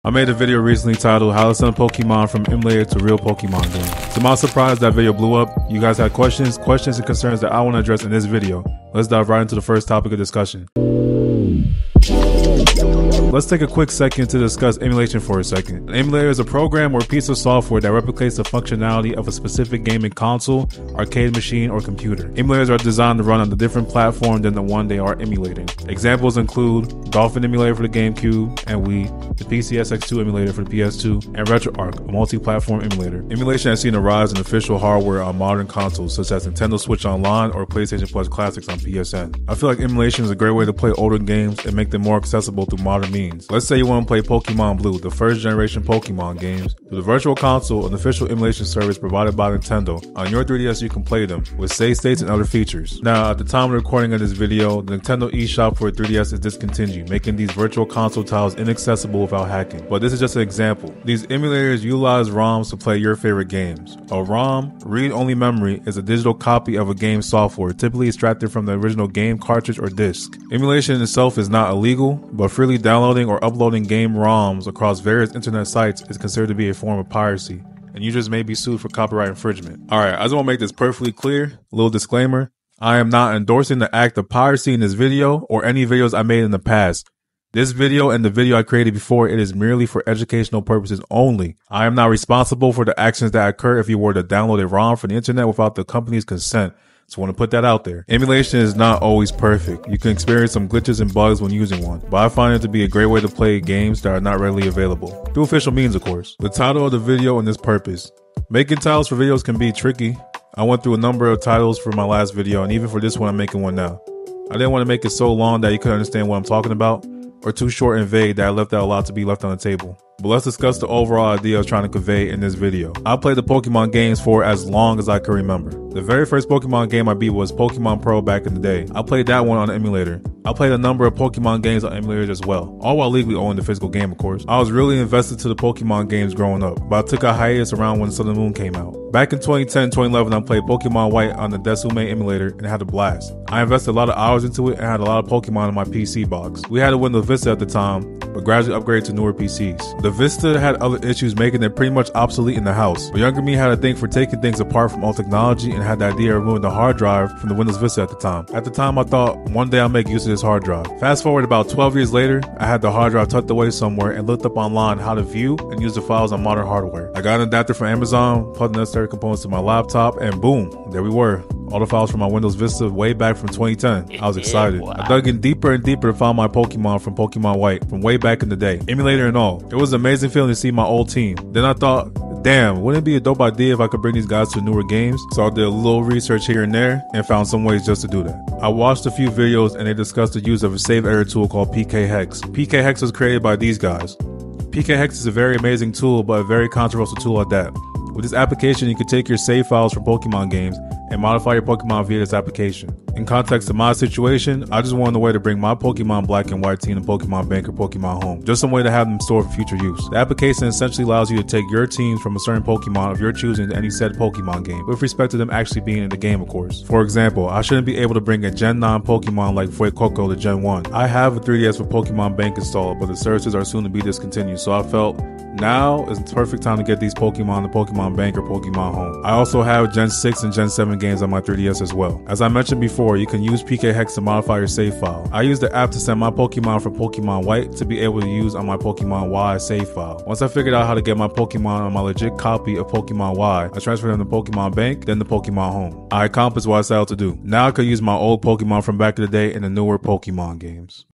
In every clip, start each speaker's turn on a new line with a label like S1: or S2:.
S1: I made a video recently titled How to Send Pokemon from Emulator to Real Pokemon Game. To my surprise, that video blew up. You guys had questions and concerns that I want to address in this video. Let's dive right into the first topic of discussion. Let's take a quick second to discuss emulation for a second. An emulator is a program or piece of software that replicates the functionality of a specific gaming console, arcade machine, or computer. Emulators are designed to run on a different platform than the one they are emulating. Examples include Dolphin Emulator for the GameCube and Wii, the PCSX2 emulator for the PS2, and RetroArch, a multi-platform emulator. Emulation has seen a rise in official hardware on modern consoles such as Nintendo Switch Online or PlayStation Plus Classics on PSN. I feel like emulation is a great way to play older games and make them more accessible through modern means. Let's say you want to play Pokemon Blue, the first generation Pokemon games, through the Virtual Console, an official emulation service provided by Nintendo. On your 3DS you can play them, with save states and other features. Now, at the time of recording of this video, the Nintendo eShop for 3DS is discontinued, making these Virtual Console titles inaccessible without hacking. But this is just an example. These emulators utilize ROMs to play your favorite games. A ROM, read-only memory, is a digital copy of a game software, typically extracted from the original game cartridge or disc. Emulation in itself is not illegal, but freely downloading or uploading game ROMs across various internet sites is considered to be a form of piracy, and users may be sued for copyright infringement. Alright, I just want to make this perfectly clear. A little disclaimer. I am not endorsing the act of piracy in this video or any videos I made in the past. This video and the video I created before it is merely for educational purposes only. I am not responsible for the actions that occur if you were to download a ROM from the internet without the company's consent. So I want to put that out there. Emulation is not always perfect. You can experience some glitches and bugs when using one, but I find it to be a great way to play games that are not readily available. Through official means, of course. The title of the video and its purpose. Making titles for videos can be tricky. I went through a number of titles for my last video, and even for this one I'm making one now. I didn't want to make it so long that you couldn't understand what I'm talking about, or too short and vague that I left out a lot to be left on the table. But let's discuss the overall idea I was trying to convey in this video. I played the Pokemon games for as long as I can remember. The very first Pokemon game I beat was Pokemon Pro back in the day. I played that one on an emulator. I played a number of Pokemon games on emulators as well, all while legally owning the physical game, of course. I was really invested to the Pokemon games growing up, but I took a hiatus around when Sun and Moon came out. Back in 2010-2011, I played Pokemon White on the Desume emulator and had a blast. I invested a lot of hours into it and had a lot of Pokemon in my PC box. We had a Windows Vista at the time, but gradually upgraded to newer PCs. The Vista had other issues making it pretty much obsolete in the house, but younger me had a thing for taking things apart from old technology and had the idea of removing the hard drive from the Windows Vista at the time. At the time, I thought one day I'll make use of this hard drive. Fast forward about 12 years later, I had the hard drive tucked away somewhere and looked up online how to view and use the files on modern hardware. I got an adapter from Amazon, plugged the necessary components to my laptop, and boom, there we were. All the files from my Windows Vista way back from 2010. I was excited. I dug in deeper and deeper to find my Pokemon from Pokemon White from way back in the day, emulator and all. It was an amazing feeling to see my old team. Then I thought, damn, wouldn't it be a dope idea if I could bring these guys to newer games? So I did a little research here and there and found some ways just to do that. I watched a few videos and they discussed the use of a save error tool called PKHex. PKHex was created by these guys. PKHex is a very amazing tool, but a very controversial tool at that. With this application, you can take your save files from Pokemon games and modify your Pokemon via this application. In context of my situation, I just wanted a way to bring my Pokemon Black and White team to Pokemon Bank or Pokemon Home. Just some way to have them stored for future use. The application essentially allows you to take your teams from a certain Pokemon of your choosing to any said Pokemon game, with respect to them actually being in the game, of course. For example, I shouldn't be able to bring a Gen 9 Pokemon like Fuecoco to Gen 1. I have a 3DS with Pokemon Bank installed, but the services are soon to be discontinued, so I felt now is the perfect time to get these Pokemon to Pokemon Bank or Pokemon Home. I also have Gen 6 and Gen 7 games on my 3DS as well. As I mentioned before, you can use PKHex to modify your save file. I use the app to send my Pokemon from Pokemon White to be able to use on my Pokemon Y save file. Once I figured out how to get my Pokemon on my legit copy of Pokemon Y, I transferred them to Pokemon Bank, then to Pokemon Home. I accomplished what I set out to do. Now I could use my old Pokemon from back in the day in the newer Pokemon games.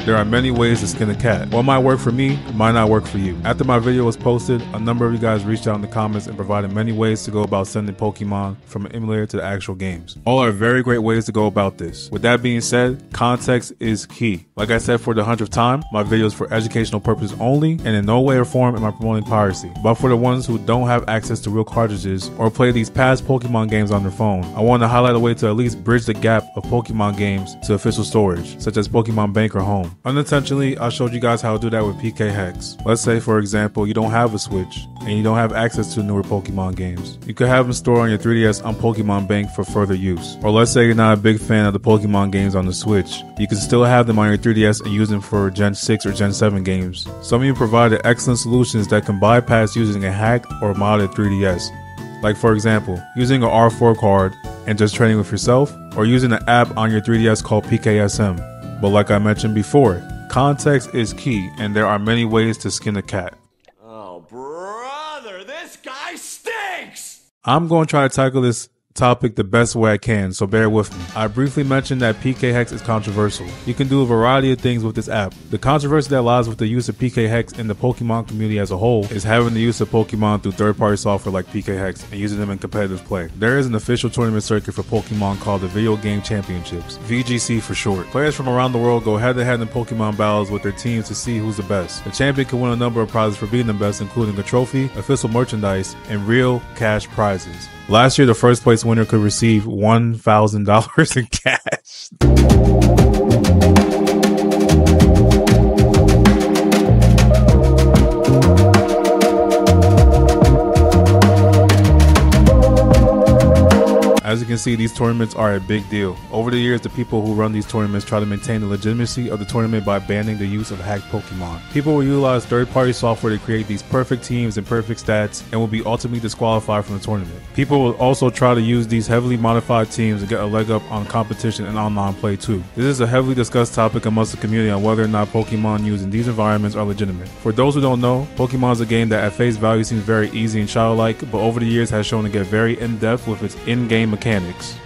S1: There are many ways to skin a cat. What might work for me might not work for you. After my video was posted, a number of you guys reached out in the comments and provided many ways to go about sending Pokemon from an emulator to the actual games. All are very great ways to go about this. With that being said, context is key. Like I said for the 100th time, my video is for educational purposes only, and in no way or form am I promoting piracy. But for the ones who don't have access to real cartridges or play these past Pokemon games on their phone, I want to highlight a way to at least bridge the gap of Pokemon games to official storage, such as Pokemon Bank or Home. Unintentionally, I showed you guys how to do that with PK Hex. Let's say, for example, you don't have a Switch and you don't have access to newer Pokemon games. You could have them stored on your 3DS on Pokemon Bank for further use. Or let's say you're not a big fan of the Pokemon games on the Switch. You can still have them on your 3DS and use them for Gen 6 or Gen 7 games. Some of you provided excellent solutions that can bypass using a hacked or modded 3DS. Like for example, using an R4 card and just training with yourself, or using an app on your 3DS called PKSM. But like I mentioned before, context is key, and there are many ways to skin a cat.
S2: Oh, brother, this guy stinks!
S1: I'm going to try to tackle this topic the best way I can, so bear with me. I briefly mentioned that PK Hex is controversial. You can do a variety of things with this app. The controversy that lies with the use of PK Hex in the Pokemon community as a whole is having the use of Pokemon through third-party software like PK Hex and using them in competitive play. There is an official tournament circuit for Pokemon called the Video Game Championships, VGC for short. Players from around the world go head-to-head in Pokemon battles with their teams to see who's the best. The champion can win a number of prizes for being the best, including a trophy, official merchandise, and real cash prizes. Last year, the first place winner could receive $1,000 in cash. As you can see, these tournaments are a big deal. Over the years, the people who run these tournaments try to maintain the legitimacy of the tournament by banning the use of hacked Pokemon. People will utilize third-party software to create these perfect teams and perfect stats and will be ultimately disqualified from the tournament. People will also try to use these heavily modified teams to get a leg up on competition and online play too. This is a heavily discussed topic amongst the community on whether or not Pokemon used in these environments are legitimate. For those who don't know, Pokemon is a game that at face value seems very easy and childlike, but over the years has shown to get very in-depth with its in-game mechanics.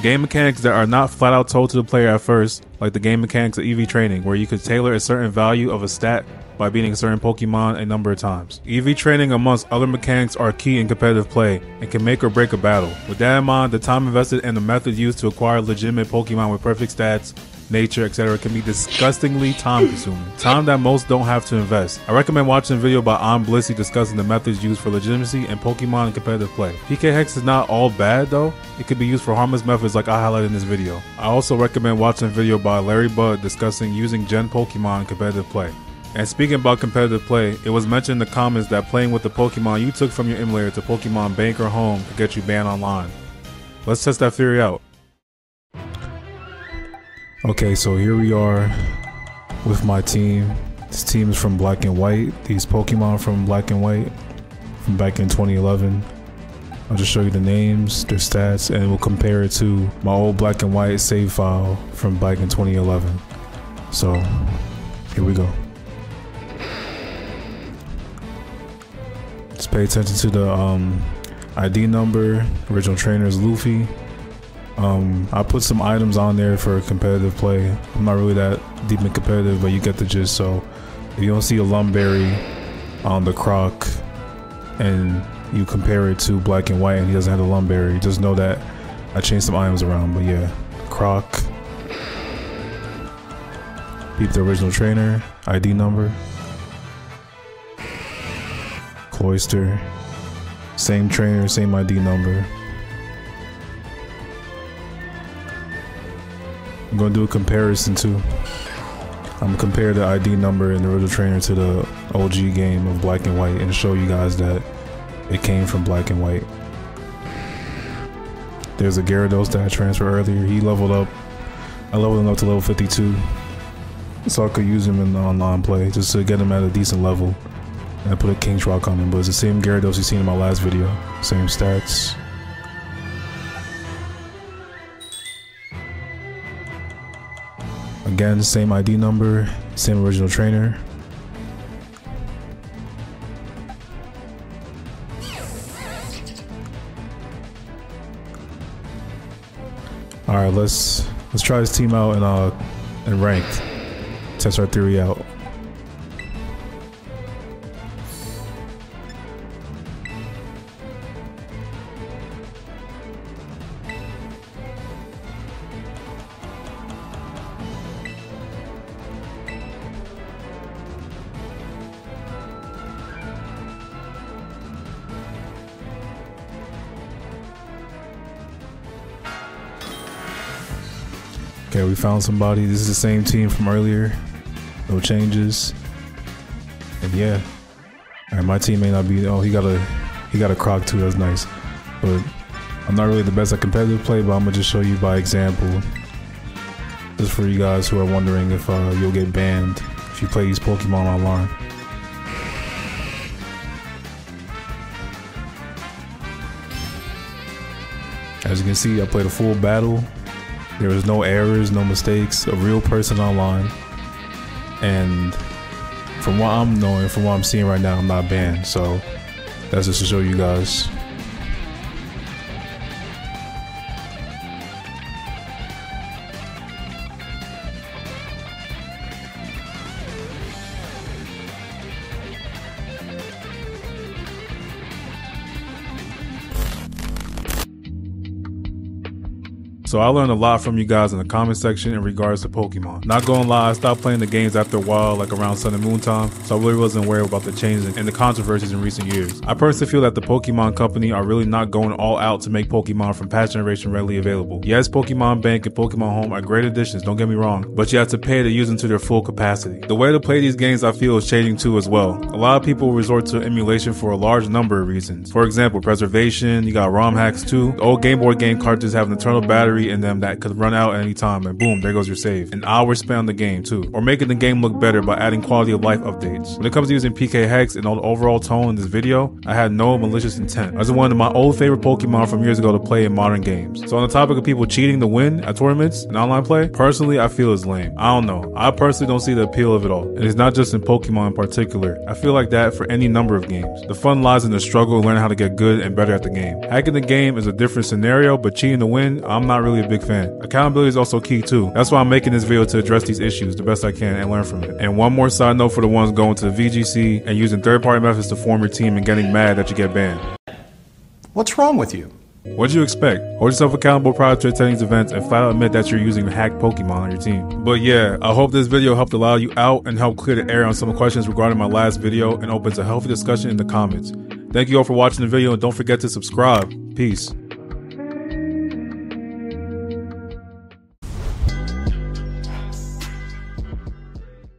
S1: Game mechanics that are not flat out told to the player at first, like the game mechanics of EV training, where you could tailor a certain value of a stat by beating a certain Pokemon a number of times. EV training amongst other mechanics are key in competitive play and can make or break a battle. With that in mind, the time invested and the method used to acquire legitimate Pokemon with perfect stats, nature, etc. can be disgustingly time consuming. Time that most don't have to invest. I recommend watching a video by Blissey discussing the methods used for legitimacy and Pokemon in competitive play. PK Hex is not all bad though. It could be used for harmless methods like I highlighted in this video. I also recommend watching a video by Larry Budd discussing using Gen Pokemon in competitive play. And speaking about competitive play, it was mentioned in the comments that playing with the Pokemon you took from your emulator to Pokemon Bank or Home could get you banned online. Let's test that theory out. Okay, so here we are with my team. This team is from Black and White. These Pokemon from Black and White from back in 2011. I'll just show you the names, their stats, and we'll compare it to my old Black and White save file from back in 2011. So, here we go. Just pay attention to the ID number. Original trainer is Luffy. I put some items on there for competitive play. I'm not really that deep in competitive, but you get the gist. So if you don't see a Lumberry on the Croc and you compare it to Black and White and he doesn't have the Lumberry, just know that I changed some items around. But yeah, Croc, beat the original trainer, ID number, Cloyster, same trainer, same ID number. I'm gonna do a comparison too. I'm gonna compare the ID number in the original trainer to the OG game of Black and White and show you guys that it came from Black and White. There's a Gyarados that I transferred earlier. He leveled up. I leveled him up to level 52, so I could use him in the online play just to get him at a decent level. And I put a King's Rock on him, but it's the same Gyarados you seen in my last video. Same stats. Again, same ID number, same original trainer. All right, let's try this team out in ranked. Test our theory out. Okay, we found somebody. This is the same team from earlier. No changes. And yeah. Alright, my team may not be, oh, he got a croc too, that's nice. But I'm not really the best at competitive play, but I'm gonna just show you by example. Just for you guys who are wondering if you'll get banned if you play these Pokemon online. As you can see, I played a full battle. There was no errors, no mistakes, a real person online. And from what I'm knowing, from what I'm seeing right now, I'm not banned. So that's just to show you guys. So I learned a lot from you guys in the comment section in regards to Pokemon. Not gonna lie, I stopped playing the games after a while, like around Sun and Moon time, so I really wasn't aware about the changes and the controversies in recent years. I personally feel that the Pokemon Company are really not going all out to make Pokemon from past generation readily available. Yes, Pokemon Bank and Pokemon Home are great additions, don't get me wrong, but you have to pay to use them to their full capacity. The way to play these games I feel is changing too as well. A lot of people resort to emulation for a large number of reasons. For example, preservation, you got ROM hacks too. The old Game Boy game cartridges have an internal battery in them that could run out at any time, and boom, there goes your save. An hour spent on the game too. Or making the game look better by adding quality of life updates. When it comes to using PK Hex and all the overall tone in this video, I had no malicious intent. I just wanted my old favorite Pokemon from years ago to play in modern games. So on the topic of people cheating to win at tournaments and online play, personally I feel is lame. I don't know. I personally don't see the appeal of it all. And it's not just in Pokemon in particular. I feel like that for any number of games. The fun lies in the struggle of learning how to get good and better at the game. Hacking the game is a different scenario, but cheating to win, I'm not really a big fan. Accountability is also key too. That's why I'm making this video, to address these issues the best I can and learn from it. And one more side note for the ones going to the VGC and using third-party methods to form your team and getting mad that you get banned.
S3: What's wrong with you?
S1: What'd you expect? Hold yourself accountable prior to attending these events and flat out admit that you're using hacked Pokemon on your team. But yeah, I hope this video helped allow you out and help clear the air on some questions regarding my last video and opens a healthy discussion in the comments. Thank you all for watching the video, and don't forget to subscribe. Peace.